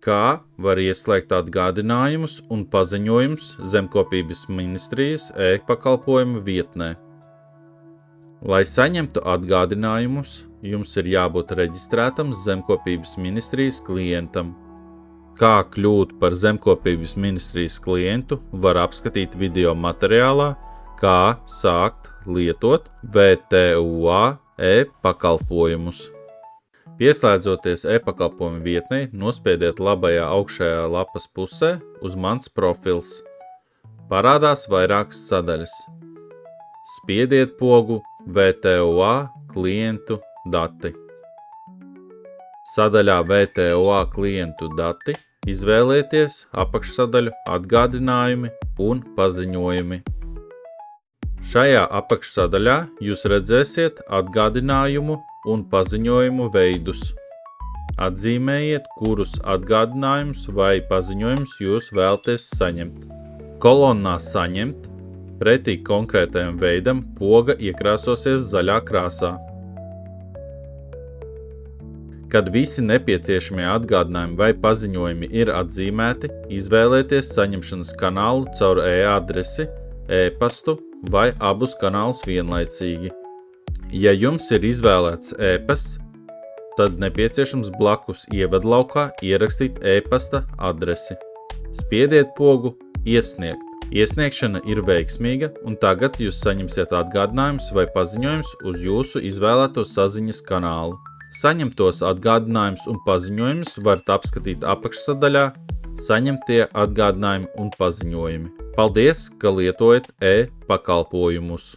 kā var ieslēgt atgādinājumus un paziņojumus Zemkopības ministrijas e-pakalpojumu vietnē. Lai saņemtu atgādinājumus, jums ir jābūt reģistrētam Zemkopības ministrijas klientam. Kā kļūt par Zemkopības ministrijas klientu, var apskatīt video materiālā, kā sākt lietot VTUA e-pakalpojumus. Pieslēdzoties e-pakalpojumu vietnei, nospiediet labajā augšējā lapas pusē uz Mans profils. Parādās vairākas sadaļas. Spiediet pogu VTUA klientu dati. Sadaļā VTUA klientu dati izvēlieties apakšsadaļu atgādinājumi un paziņojumi. Šajā apakšsadaļā jūs redzēsiet atgādinājumu un paziņojumu veidus. Atzīmējiet, kurus atgādinājumus vai paziņojumus jūs vēlaties saņemt. Kolonnā Saņemt pretī konkrētajam veidam poga iekrāsosies zaļā krāsā. Kad visi nepieciešamie atgādinājumi vai paziņojumi ir atzīmēti, izvēlieties saņemšanas kanālu caur e-adresi, e-pastu vai abus kanālus vienlaicīgi. Ja jums ir izvēlēts e-pasts, tad nepieciešams blakus ievadlaukā ierakstīt e-pasta adresi. Spiediet pogu Iesniegt. Iesniegšana ir veiksmīga, un tagad jūs saņemsiet atgādinājumus vai paziņojumus uz jūsu izvēlēto saziņas kanālu. Saņemtos atgādinājumus un paziņojumus varat apskatīt apakšsadaļā Saņemtie atgādinājumi un paziņojumi. Paldies, ka lietojat e-pakalpojumus!